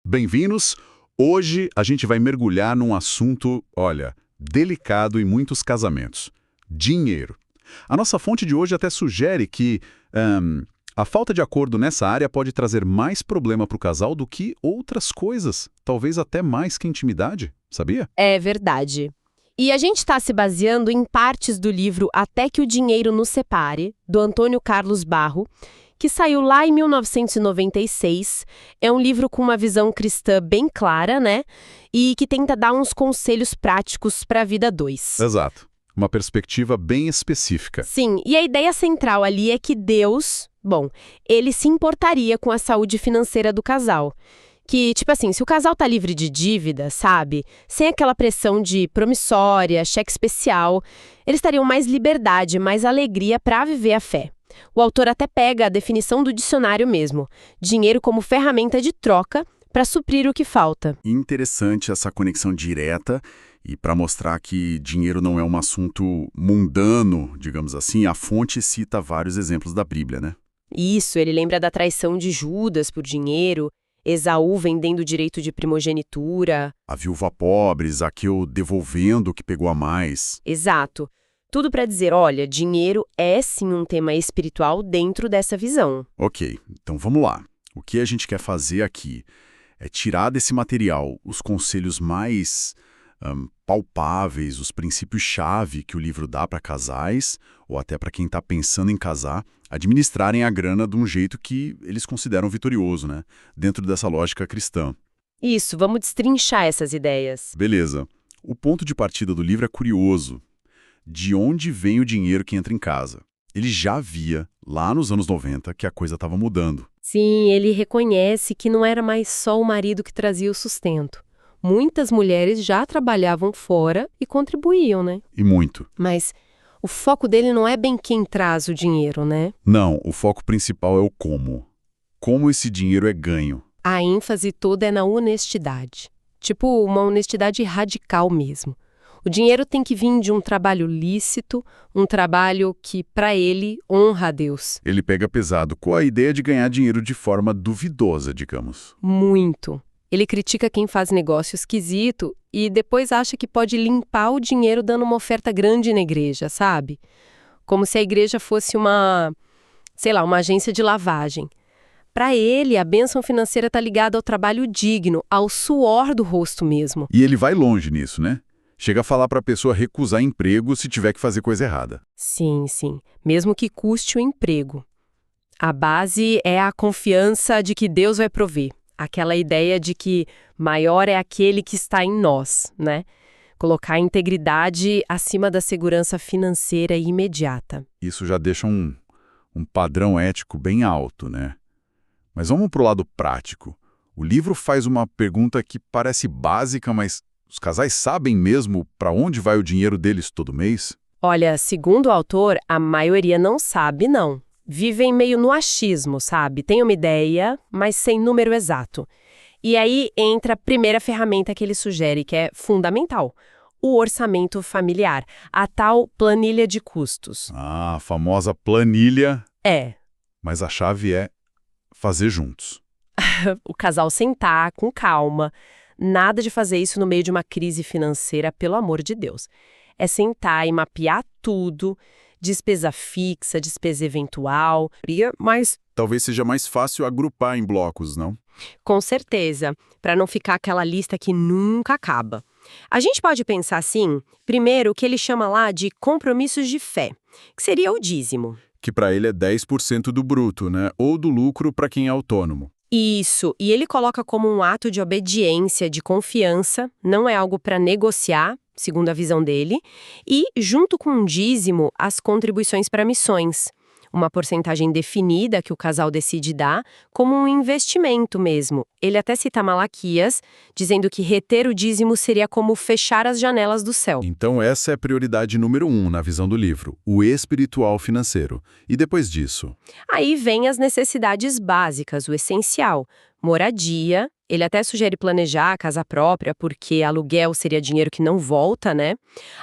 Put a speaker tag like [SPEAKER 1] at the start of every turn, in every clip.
[SPEAKER 1] Bem-vindos! Hoje a gente vai mergulhar num assunto, olha, delicado em muitos casamentos: dinheiro. A nossa fonte de hoje até sugere que a falta de acordo nessa área pode trazer mais problema para o casal do que outras coisas, talvez até mais que intimidade, sabia?
[SPEAKER 2] É verdade. E a gente está se baseando em partes do livro Até que o Dinheiro nos Separe, do Antônio Carlos Barro, que saiu lá em 1996. É um livro com uma visão cristã bem clara, né? E que tenta dar uns conselhos práticos para a vida a dois.
[SPEAKER 1] Exato. Uma perspectiva bem específica.
[SPEAKER 2] Sim, e a ideia central ali é que Deus, ele se importaria com a saúde financeira do casal. Que, tipo assim, se o casal tá livre de dívida, sabe? Sem aquela pressão de promissória, cheque especial, eles teriam mais liberdade, mais alegria para viver a fé. O autor até pega a definição do dicionário mesmo: dinheiro como ferramenta de troca para suprir o que falta.
[SPEAKER 1] Interessante essa conexão direta, e para mostrar que dinheiro não é um assunto mundano, digamos assim, a fonte cita vários exemplos da Bíblia, né?
[SPEAKER 2] Isso, ele lembra da traição de Judas por dinheiro, Esaú vendendo o direito de primogenitura.
[SPEAKER 1] A viúva pobre, Zaqueu devolvendo o que pegou a mais.
[SPEAKER 2] Exato. Tudo para dizer, olha, dinheiro é sim um tema espiritual dentro dessa visão.
[SPEAKER 1] Ok, então vamos lá. O que a gente quer fazer aqui é tirar desse material os conselhos mais palpáveis, os princípios-chave que o livro dá para casais, ou até para quem está pensando em casar, administrarem a grana de um jeito que eles consideram vitorioso, né? Dentro dessa lógica cristã.
[SPEAKER 2] Isso, vamos destrinchar essas ideias.
[SPEAKER 1] Beleza. O ponto de partida do livro é curioso. De onde vem o dinheiro que entra em casa? Ele já via, lá nos anos 90, que a coisa estava mudando.
[SPEAKER 2] Sim, ele reconhece que não era mais só o marido que trazia o sustento. Muitas mulheres já trabalhavam fora e contribuíam, né?
[SPEAKER 1] E muito.
[SPEAKER 2] Mas o foco dele não é bem quem traz o dinheiro, né?
[SPEAKER 1] Não, o foco principal é o como. Como esse dinheiro é ganho.
[SPEAKER 2] A ênfase toda é na honestidade. Tipo, uma honestidade radical mesmo. O dinheiro tem que vir de um trabalho lícito, um trabalho que, para ele, honra a Deus.
[SPEAKER 1] Ele pega pesado com a ideia de ganhar dinheiro de forma duvidosa, digamos.
[SPEAKER 2] Muito. Ele critica quem faz negócio esquisito e depois acha que pode limpar o dinheiro dando uma oferta grande na igreja, sabe? Como se a igreja fosse uma agência de lavagem. Para ele, a bênção financeira está ligada ao trabalho digno, ao suor do rosto mesmo.
[SPEAKER 1] E ele vai longe nisso, né? Chega a falar para a pessoa recusar emprego se tiver que fazer coisa errada.
[SPEAKER 2] Sim, mesmo que custe o emprego. A base é a confiança de que Deus vai prover. Aquela ideia de que maior é aquele que está em nós, né? Colocar a integridade acima da segurança financeira imediata.
[SPEAKER 1] Isso já deixa um padrão ético bem alto, né? Mas vamos para o lado prático. O livro faz uma pergunta que parece básica, mas os casais sabem mesmo para onde vai o dinheiro deles todo mês?
[SPEAKER 2] Olha, segundo o autor, a maioria não sabe, não. Vivem meio no achismo, sabe? Tem uma ideia, mas sem número exato. E aí entra a primeira ferramenta que ele sugere, que é fundamental: o orçamento familiar, a tal planilha de custos.
[SPEAKER 1] Ah, a famosa planilha.
[SPEAKER 2] É.
[SPEAKER 1] Mas a chave é fazer juntos.
[SPEAKER 2] O casal sentar com calma. Nada de fazer isso no meio de uma crise financeira, pelo amor de Deus. É sentar e mapear tudo, despesa fixa, despesa eventual.
[SPEAKER 1] Mas talvez seja mais fácil agrupar em blocos, não?
[SPEAKER 2] Com certeza, para não ficar aquela lista que nunca acaba. A gente pode pensar assim, primeiro, o que ele chama lá de compromissos de fé, que seria o dízimo.
[SPEAKER 1] Que para ele é 10% do bruto, né? Ou do lucro para quem é autônomo.
[SPEAKER 2] Isso, e ele coloca como um ato de obediência, de confiança, não é algo para negociar, segundo a visão dele, e, junto com um dízimo, as contribuições para missões. Uma porcentagem definida que o casal decide dar, como um investimento mesmo. Ele até cita Malaquias, dizendo que reter o dízimo seria como fechar as janelas do céu.
[SPEAKER 1] Então essa é a prioridade número 1 na visão do livro, o espiritual financeiro. E depois disso?
[SPEAKER 2] Aí vem as necessidades básicas, o essencial: moradia. Ele até sugere planejar a casa própria, porque aluguel seria dinheiro que não volta, né?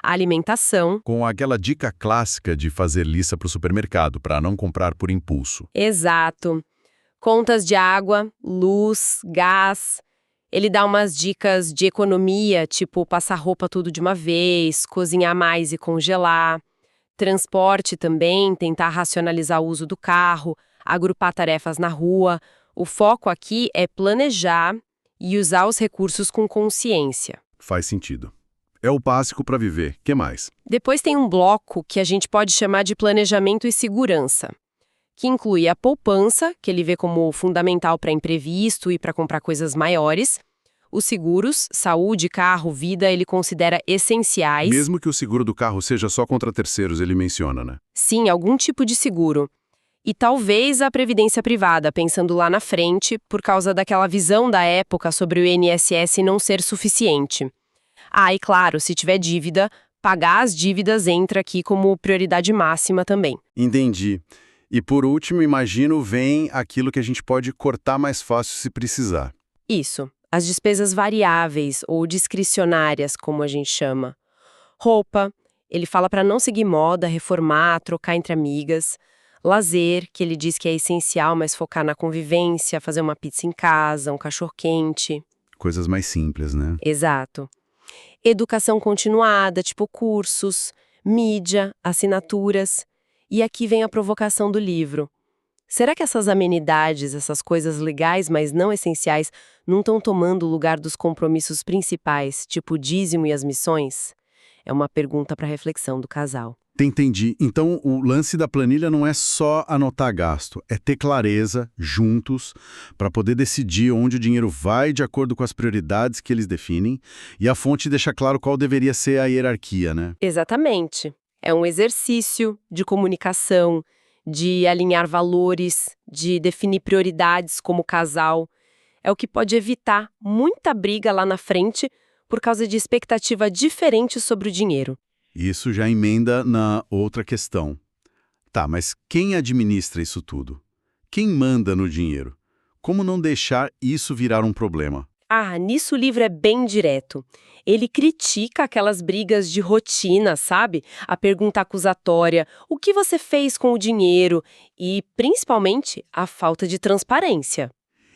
[SPEAKER 2] A alimentação.
[SPEAKER 1] Com aquela dica clássica de fazer lista para o supermercado, para não comprar por impulso.
[SPEAKER 2] Exato. Contas de água, luz, gás. Ele dá umas dicas de economia, tipo passar roupa tudo de uma vez, cozinhar mais e congelar. Transporte também, tentar racionalizar o uso do carro, agrupar tarefas na rua. O foco aqui é planejar e usar os recursos com consciência.
[SPEAKER 1] Faz sentido. É o básico para viver. Que mais?
[SPEAKER 2] Depois tem um bloco que a gente pode chamar de planejamento e segurança, que inclui a poupança, que ele vê como fundamental para imprevisto e para comprar coisas maiores. Os seguros, saúde, carro, vida, ele considera essenciais.
[SPEAKER 1] Mesmo que o seguro do carro seja só contra terceiros, ele menciona, né?
[SPEAKER 2] Sim, algum tipo de seguro. E talvez a previdência privada, pensando lá na frente, por causa daquela visão da época sobre o INSS não ser suficiente. Ah, e claro, se tiver dívida, pagar as dívidas entra aqui como prioridade máxima também.
[SPEAKER 1] Entendi. E por último, imagino, vem aquilo que a gente pode cortar mais fácil se precisar.
[SPEAKER 2] Isso. As despesas variáveis ou discricionárias, como a gente chama. Roupa, ele fala para não seguir moda, reformar, trocar entre amigas. Lazer, que ele diz que é essencial, mas focar na convivência, fazer uma pizza em casa, um cachorro-quente.
[SPEAKER 1] Coisas mais simples, né?
[SPEAKER 2] Exato. Educação continuada, tipo cursos, mídia, assinaturas. E aqui vem a provocação do livro. Será que essas amenidades, essas coisas legais, mas não essenciais, não estão tomando o lugar dos compromissos principais, tipo o dízimo e as missões? É uma pergunta para reflexão do casal.
[SPEAKER 1] Entendi. Então, o lance da planilha não é só anotar gasto, é ter clareza, juntos, para poder decidir onde o dinheiro vai de acordo com as prioridades que eles definem, e a fonte deixa claro qual deveria ser a hierarquia, né?
[SPEAKER 2] Exatamente. É um exercício de comunicação, de alinhar valores, de definir prioridades como casal. É o que pode evitar muita briga lá na frente por causa de expectativa diferente sobre o dinheiro.
[SPEAKER 1] Isso já emenda na outra questão. Tá, mas quem administra isso tudo? Quem manda no dinheiro? Como não deixar isso virar um problema?
[SPEAKER 2] Ah, nisso o livro é bem direto. Ele critica aquelas brigas de rotina, sabe? A pergunta acusatória, o que você fez com o dinheiro? E, principalmente, a falta de transparência.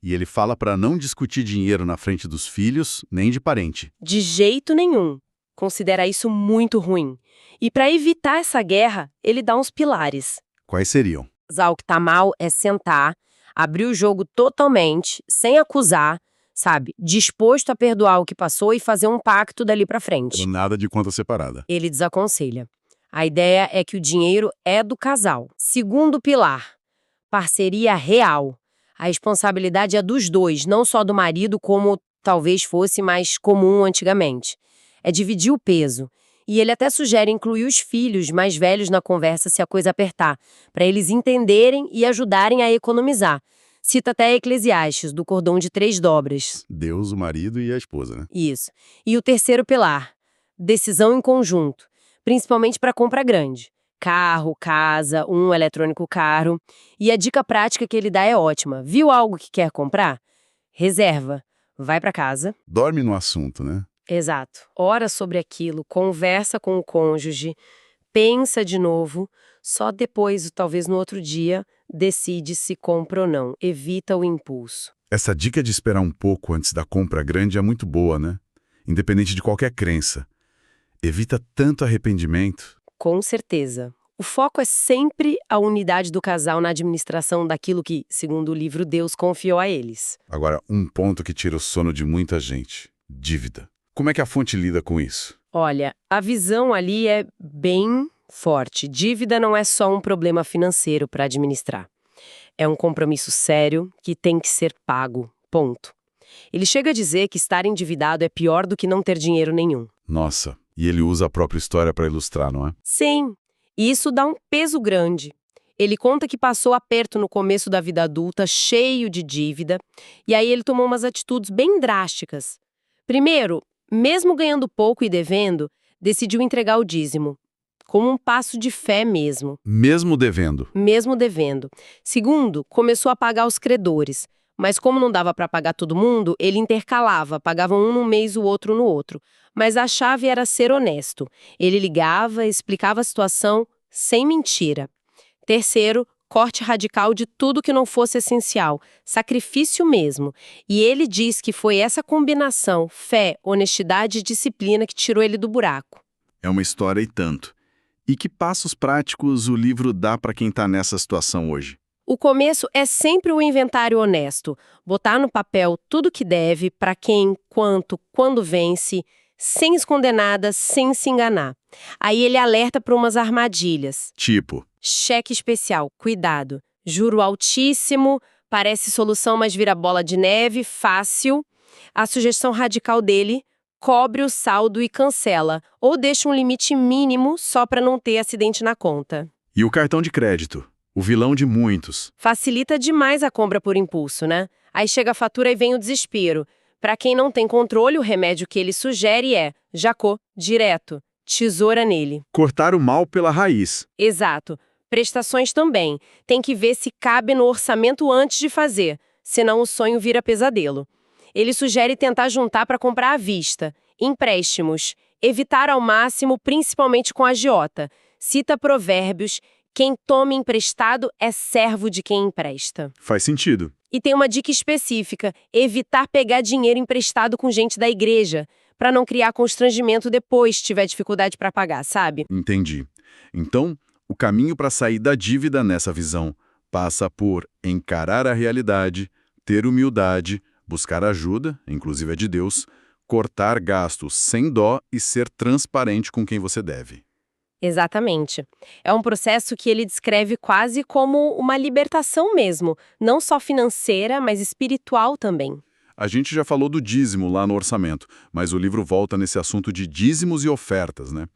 [SPEAKER 1] E ele fala para não discutir dinheiro na frente dos filhos, nem de parente.
[SPEAKER 2] De jeito nenhum. Considera isso muito ruim. E para evitar essa guerra, ele dá uns pilares.
[SPEAKER 1] Quais seriam?
[SPEAKER 2] O que tá mal é sentar, abrir o jogo totalmente, sem acusar, sabe? Disposto a perdoar o que passou e fazer um pacto dali pra frente.
[SPEAKER 1] Nada de conta separada.
[SPEAKER 2] Ele desaconselha. A ideia é que o dinheiro é do casal. Segundo pilar, parceria real. A responsabilidade é dos dois, não só do marido, como talvez fosse mais comum antigamente. É dividir o peso. E ele até sugere incluir os filhos mais velhos na conversa se a coisa apertar, para eles entenderem e ajudarem a economizar. Cita até Eclesiastes, do cordão de 3 dobras.
[SPEAKER 1] Deus, o marido e a esposa, né?
[SPEAKER 2] Isso. E o terceiro pilar, decisão em conjunto, principalmente para compra grande. Carro, casa, um eletrônico caro. E a dica prática que ele dá é ótima. Viu algo que quer comprar? Reserva. Vai para casa.
[SPEAKER 1] Dorme no assunto, né?
[SPEAKER 2] Exato. Ora sobre aquilo, conversa com o cônjuge, pensa de novo, só depois, talvez no outro dia, decide se compra ou não. Evita o impulso.
[SPEAKER 1] Essa dica de esperar um pouco antes da compra grande é muito boa, né? Independente de qualquer crença. Evita tanto arrependimento.
[SPEAKER 2] Com certeza. O foco é sempre a unidade do casal na administração daquilo que, segundo o livro, Deus confiou a eles.
[SPEAKER 1] Agora, um ponto que tira o sono de muita gente: dívida. Como é que a fonte lida com isso?
[SPEAKER 2] Olha, a visão ali é bem forte. Dívida não é só um problema financeiro para administrar. É um compromisso sério que tem que ser pago. Ponto. Ele chega a dizer que estar endividado é pior do que não ter dinheiro nenhum.
[SPEAKER 1] Nossa, e ele usa a própria história para ilustrar, não é?
[SPEAKER 2] Sim, e isso dá um peso grande. Ele conta que passou aperto no começo da vida adulta, cheio de dívida, e aí ele tomou umas atitudes bem drásticas. Primeiro, mesmo ganhando pouco e devendo, decidiu entregar o dízimo, como um passo de fé mesmo.
[SPEAKER 1] Mesmo devendo.
[SPEAKER 2] Mesmo devendo. Segundo, começou a pagar os credores, mas como não dava para pagar todo mundo, ele intercalava, pagava um num mês, o outro no outro. Mas a chave era ser honesto. Ele ligava, explicava a situação sem mentira. Terceiro, corte radical de tudo que não fosse essencial, sacrifício mesmo. E ele diz que foi essa combinação, fé, honestidade e disciplina, que tirou ele do buraco.
[SPEAKER 1] É uma história e tanto. E que passos práticos o livro dá para quem está nessa situação hoje?
[SPEAKER 2] O começo é sempre o inventário honesto, botar no papel tudo que deve, para quem, quanto, quando vence, sem esconder nada, sem se enganar. Aí ele alerta para umas armadilhas.
[SPEAKER 1] Tipo,
[SPEAKER 2] Cheque especial, cuidado. Juro altíssimo, parece solução, mas vira bola de neve, fácil. A sugestão radical dele: cobre o saldo e cancela, ou deixa um limite mínimo só para não ter acidente na conta.
[SPEAKER 1] e o cartão de crédito? O vilão de muitos.
[SPEAKER 2] Facilita demais a compra por impulso, né? Aí chega a fatura e vem o desespero. Para quem não tem controle, o remédio que ele sugere é jacó, direto, tesoura nele.
[SPEAKER 1] Cortar o mal pela raiz.
[SPEAKER 2] Exato. Prestações também. Tem que ver se cabe no orçamento antes de fazer, senão o sonho vira pesadelo. Ele sugere tentar juntar para comprar à vista. Empréstimos. Evitar ao máximo, principalmente com a agiota. Cita provérbios: quem toma emprestado é servo de quem empresta.
[SPEAKER 1] Faz sentido.
[SPEAKER 2] E tem uma dica específica: evitar pegar dinheiro emprestado com gente da igreja, para não criar constrangimento depois se tiver dificuldade para pagar, sabe?
[SPEAKER 1] Entendi. Então, o caminho para sair da dívida nessa visão passa por encarar a realidade, ter humildade, buscar ajuda, inclusive a de Deus, cortar gastos sem dó e ser transparente com quem você deve.
[SPEAKER 2] Exatamente. É um processo que ele descreve quase como uma libertação mesmo, não só financeira, mas espiritual também.
[SPEAKER 1] A gente já falou do dízimo lá no orçamento, mas o livro volta nesse assunto de dízimos e ofertas, né?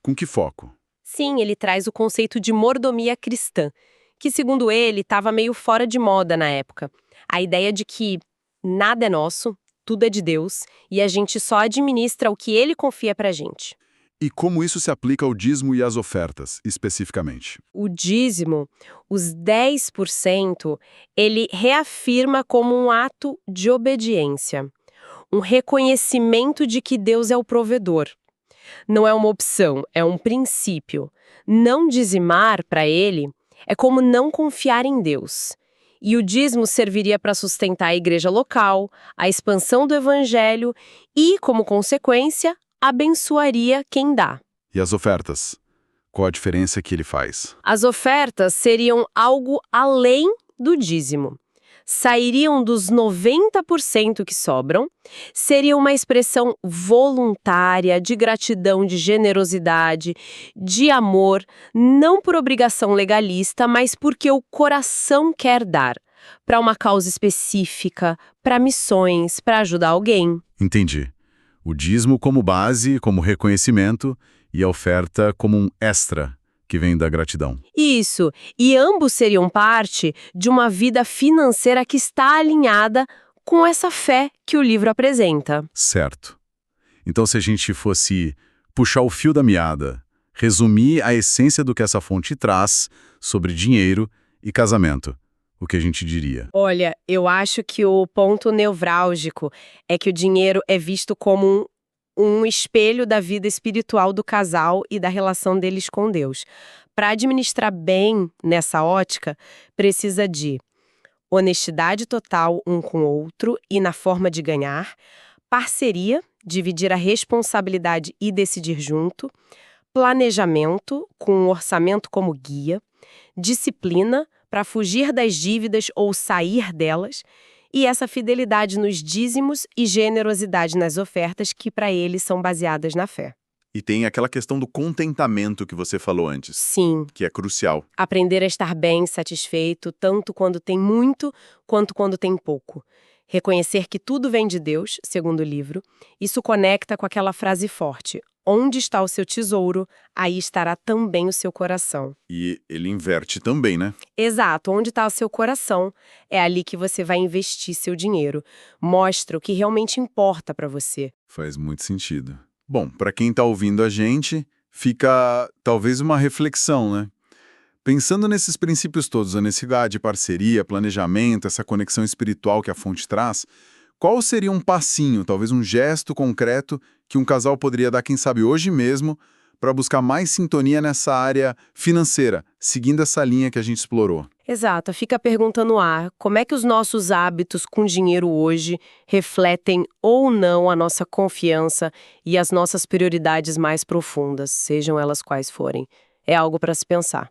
[SPEAKER 1] Com que foco?
[SPEAKER 2] Sim, ele traz o conceito de mordomia cristã, que, segundo ele, estava meio fora de moda na época. A ideia de que nada é nosso, tudo é de Deus, e a gente só administra o que ele confia pra gente.
[SPEAKER 1] E como isso se aplica ao dízimo e às ofertas, especificamente?
[SPEAKER 2] O dízimo, os 10%, ele reafirma como um ato de obediência, um reconhecimento de que Deus é o provedor. Não é uma opção, é um princípio. Não dizimar, para ele, é como não confiar em Deus. E o dízimo serviria para sustentar a igreja local, a expansão do evangelho e, como consequência, abençoaria quem dá.
[SPEAKER 1] E as ofertas? Qual a diferença que ele faz?
[SPEAKER 2] As ofertas seriam algo além do dízimo. Sairiam dos 90% que sobram, seria uma expressão voluntária de gratidão, de generosidade, de amor, não por obrigação legalista, mas porque o coração quer dar, para uma causa específica, para missões, para ajudar alguém.
[SPEAKER 1] Entendi. O dízimo como base, como reconhecimento, e a oferta como um extra, que vem da gratidão.
[SPEAKER 2] Isso, e ambos seriam parte de uma vida financeira que está alinhada com essa fé que o livro apresenta.
[SPEAKER 1] Certo. Então, se a gente fosse puxar o fio da meada, resumir a essência do que essa fonte traz sobre dinheiro e casamento, o que a gente diria?
[SPEAKER 2] Olha, eu acho que o ponto nevrálgico é que o dinheiro é visto como um espelho da vida espiritual do casal e da relação deles com Deus. Para administrar bem nessa ótica, precisa de honestidade total um com o outro e na forma de ganhar, parceria, dividir a responsabilidade e decidir junto, planejamento, com um orçamento como guia, disciplina, para fugir das dívidas ou sair delas, e essa fidelidade nos dízimos e generosidade nas ofertas que para eles são baseadas na fé.
[SPEAKER 1] E tem aquela questão do contentamento que você falou antes,
[SPEAKER 2] Sim,
[SPEAKER 1] que é crucial.
[SPEAKER 2] aprender a estar bem, satisfeito, tanto quando tem muito quanto quando tem pouco. Reconhecer que tudo vem de Deus, segundo o livro, isso conecta com aquela frase forte: onde está o seu tesouro, aí estará também o seu coração.
[SPEAKER 1] E ele inverte também, né?
[SPEAKER 2] Exato, onde está o seu coração, é ali que você vai investir seu dinheiro. Mostra o que realmente importa para você.
[SPEAKER 1] Faz muito sentido. Bom, para quem está ouvindo a gente, fica talvez uma reflexão, né? Pensando nesses princípios todos, honestidade, parceria, planejamento, essa conexão espiritual que a fonte traz, qual seria um passinho, talvez um gesto concreto que um casal poderia dar, quem sabe hoje mesmo, para buscar mais sintonia nessa área financeira, seguindo essa linha que a gente explorou?
[SPEAKER 2] Exato, fica a pergunta no ar: como é que os nossos hábitos com dinheiro hoje refletem ou não a nossa confiança e as nossas prioridades mais profundas, sejam elas quais forem? É algo para se pensar.